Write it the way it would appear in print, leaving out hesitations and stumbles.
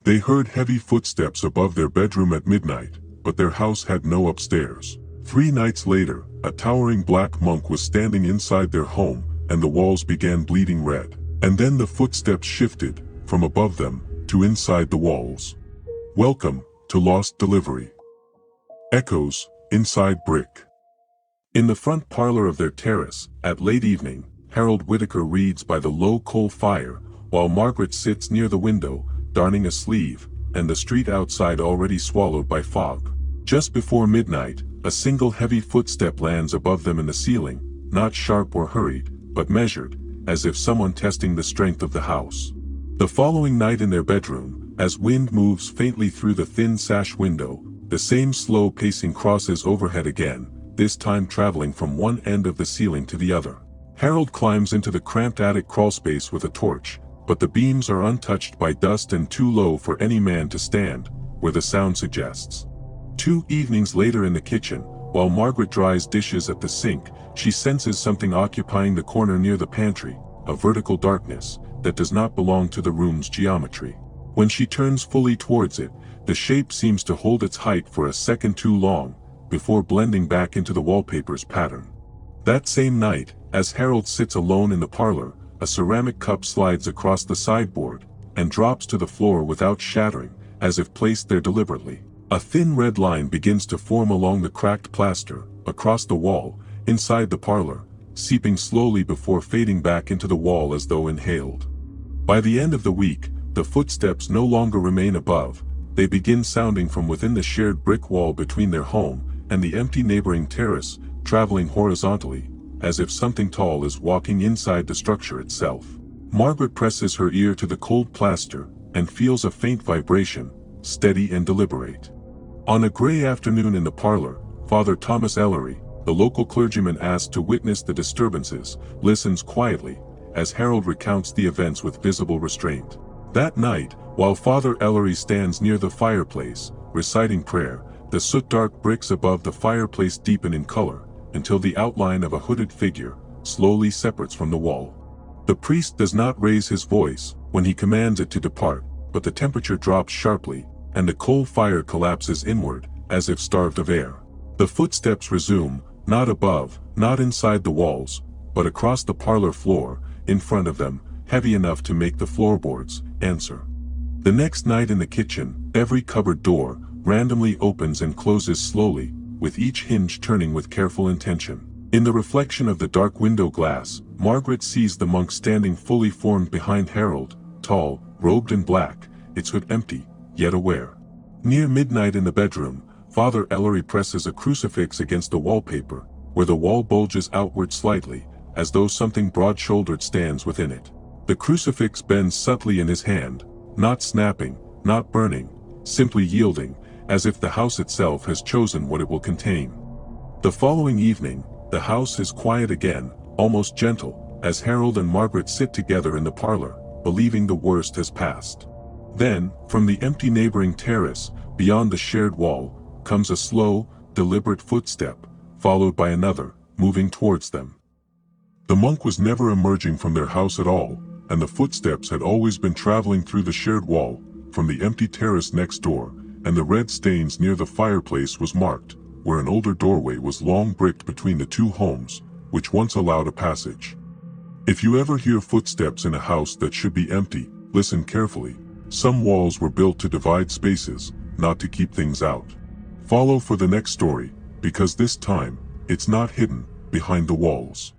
They heard heavy footsteps above their bedroom at midnight, but their house had no upstairs. 3 nights later, a towering black monk was standing inside their home, and the walls began bleeding red. And then the footsteps shifted, from above them, to inside the walls. Welcome to Lost Delivery. Echoes, inside brick. In the front parlor of their terrace, at late evening, Harold Whittaker reads by the low coal fire, while Margaret sits near the window, darning a sleeve, and the street outside already swallowed by fog. Just before midnight, a single heavy footstep lands above them in the ceiling, not sharp or hurried, but measured, as if someone testing the strength of the house. The following night in their bedroom, as wind moves faintly through the thin sash window, the same slow pacing crosses overhead again, this time traveling from one end of the ceiling to the other. Harold climbs into the cramped attic crawlspace with a torch, but the beams are untouched by dust and too low for any man to stand, where the sound suggests. 2 evenings later in the kitchen, while Margaret dries dishes at the sink, she senses something occupying the corner near the pantry, a vertical darkness that does not belong to the room's geometry. When she turns fully towards it, the shape seems to hold its height for a second too long, before blending back into the wallpaper's pattern. That same night, as Harold sits alone in the parlor, a ceramic cup slides across the sideboard, and drops to the floor without shattering, as if placed there deliberately. A thin red line begins to form along the cracked plaster, across the wall, inside the parlor, seeping slowly before fading back into the wall as though inhaled. By the end of the week, the footsteps no longer remain above, they begin sounding from within the shared brick wall between their home and the empty neighboring terrace, traveling horizontally, as if something tall is walking inside the structure itself. Margaret presses her ear to the cold plaster, and feels a faint vibration, steady and deliberate. On a gray afternoon in the parlor, Father Thomas Ellery, the local clergyman asked to witness the disturbances, listens quietly, as Harold recounts the events with visible restraint. That night, while Father Ellery stands near the fireplace, reciting prayer, the soot-dark bricks above the fireplace deepen in color, until the outline of a hooded figure slowly separates from the wall. The priest does not raise his voice when he commands it to depart, but the temperature drops sharply, and the coal fire collapses inward, as if starved of air. The footsteps resume, not above, not inside the walls, but across the parlor floor, in front of them, heavy enough to make the floorboards answer. The next night in the kitchen, every cupboard door randomly opens and closes slowly, with each hinge turning with careful intention. In the reflection of the dark window glass, Margaret sees the monk standing fully formed behind Harold, tall, robed in black, its hood empty, yet aware. Near midnight in the bedroom, Father Ellery presses a crucifix against the wallpaper, where the wall bulges outward slightly, as though something broad-shouldered stands within it. The crucifix bends subtly in his hand, not snapping, not burning, simply yielding, as if the house itself has chosen what it will contain. The following evening, the house is quiet again, almost gentle, as Harold and Margaret sit together in the parlor, believing the worst has passed. Then, from the empty neighboring terrace, beyond the shared wall, comes a slow, deliberate footstep, followed by another, moving towards them. The monk was never emerging from their house at all, and the footsteps had always been traveling through the shared wall, from the empty terrace next door, and the red stains near the fireplace was marked, where an older doorway was long bricked between the two homes, which once allowed a passage. If you ever hear footsteps in a house that should be empty, listen carefully. Some walls were built to divide spaces, not to keep things out. Follow for the next story, because this time, it's not hidden behind the walls.